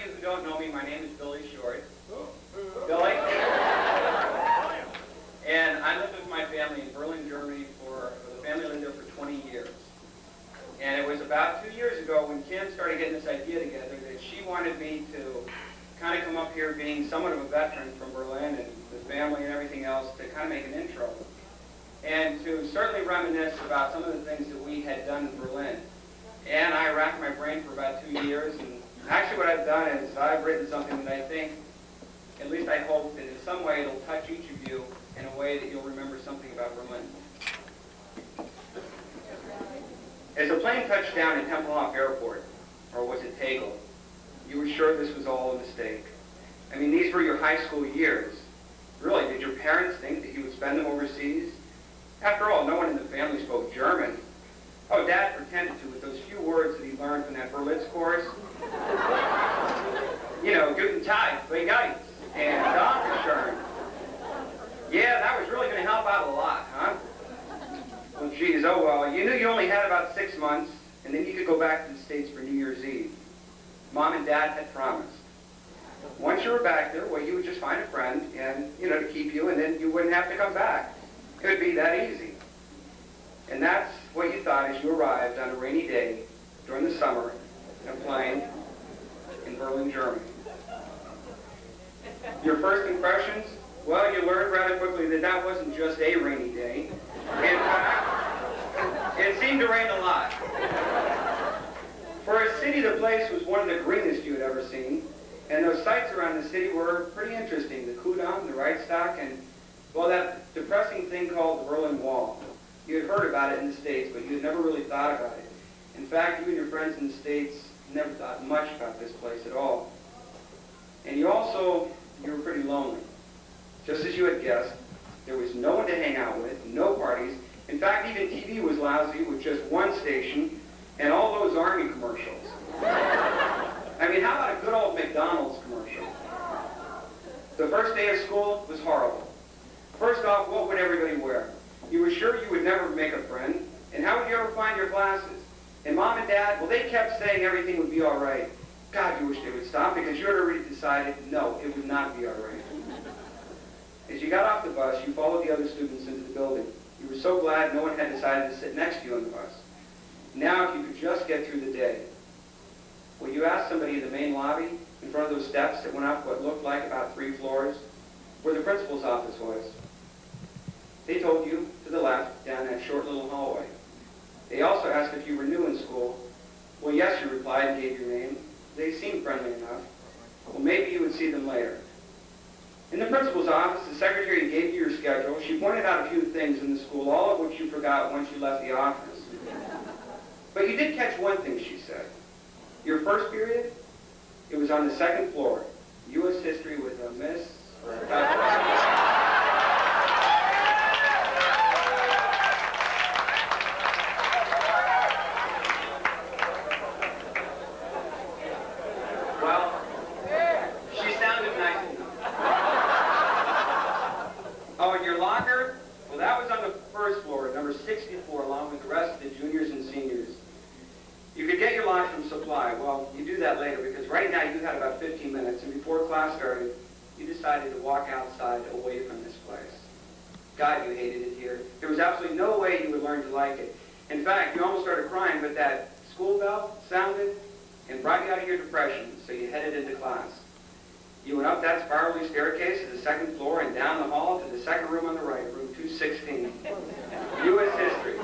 of you who don't know me, my name is Billy Short. Billy. And I lived with my family in Berlin, Germany the family lived there for 20 years. And it was about 2 years ago when Kim started getting this idea together that she wanted me to kind of come up here being somewhat of a veteran from Berlin and the family and everything else to kind of make an intro. And to certainly reminisce about some of the things that we had done in Berlin. And I racked my brain for about 2 years, and actually what I've done is I've written something that I think, at least I hope, that in some way it'll touch each of you in a way that you'll remember something about Berlin. As the plane touched down at Tempelhof Airport, or was it Tegel, you were sure this was all a mistake. I mean, these were your high school years. Really, did your parents think that you would spend them overseas? After all, no one in the family spoke German. Oh, Dad pretended to with those few words that he learned from that Berlitz course. You know, Guten Tag, Wie geht's, and Dankeschön. Yeah, that was really going to help out a lot, huh? Well, geez, oh well. You knew you only had about 6 months, and then you could go back to the States for New Year's Eve. Mom and Dad had promised. Once you were back there, well, you would just find a friend, and, you know, to keep you, and then you wouldn't have to come back. It would be that easy. And that's what you thought as you arrived on a rainy day during the summer in a plane in Berlin, Germany. Your first impressions? Well, you learned rather quickly that that wasn't just a rainy day. In fact, it seemed to rain a lot. For a city, the place was one of the greenest you had ever seen, and those sights around the city were pretty interesting. The Kudamm, the Reichstag, and, well, that depressing thing called the Berlin Wall. You had heard about it in the States, but you had never really thought about it. In fact, you and your friends in the States never thought much about this place at all. And you were pretty lonely. Just as you had guessed, there was no one to hang out with, no parties. In fact, even TV was lousy with just one station and all those Army commercials. I mean, how about a good old McDonald's commercial? The first day of school was horrible. First off, what would everybody wear? You were sure you would never make a friend, and how would you ever find your glasses? And Mom and Dad, well, they kept saying everything would be all right. God, you wish they would stop, because you had already decided, no, it would not be all right. As you got off the bus, you followed the other students into the building. You were so glad no one had decided to sit next to you on the bus. Now, if you could just get through the day. Well, you asked somebody in the main lobby, in front of those steps that went up what looked like about 3 floors, where the principal's office was. They told you, to the left, down that short little hallway. They also asked if you were new in school. Well, yes, you replied and gave your name. They seemed friendly enough. Well, maybe you would see them later. In the principal's office, the secretary gave you your schedule. She pointed out a few things in the school, all of which you forgot once you left the office. But you did catch one thing she said. Your first period, it was on the 2nd floor. U.S. history with a miss or a touch. Oh, and your locker? Well, that was on the 1st floor, number 64, along with the rest of the juniors and seniors. You could get your lunch from supply. Well, you do that later, because right now you had about 15 minutes, and before class started, you decided to walk outside away from this place. God, you hated it here. There was absolutely no way you would learn to like it. In fact, you almost started crying, but that school bell sounded and brought you out of your depression, so you headed into class. You went up that spirally staircase to the 2nd floor and down the hall to the 2nd room on the right, room 216. U.S. history.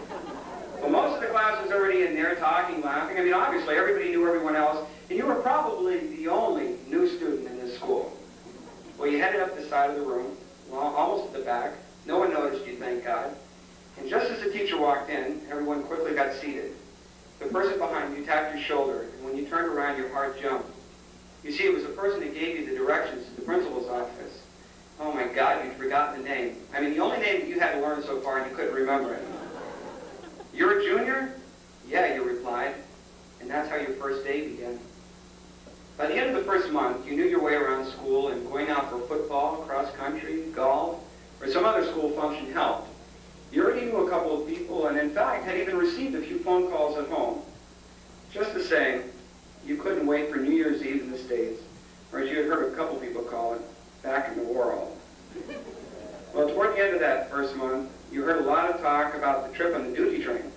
Well, most of the class was already in there talking, laughing. I mean, obviously, everybody knew everyone else, and you were probably the only new student in this school. Well, you headed up the side of the room, well, almost at the back. No one noticed you, thank God. And just as the teacher walked in, everyone quickly got seated. The person behind you tapped your shoulder, and when you turned around, your heart jumped. You see, it was the person that gave you the directions to the principal's office. Oh my God, you'd forgotten the name. I mean, the only name that you had to learn so far, and you couldn't remember it. You're a junior? Yeah, you replied. And that's how your first day began. By the end of the 1st month, you knew your way around school, and going out for football, cross country, golf, or some other school function helped. You already knew a couple of people, and in fact, had even received a few phone calls at home. Just the same, you couldn't wait for New Year's Eve in the States. first month, you heard a lot of talk about the trip on the duty train.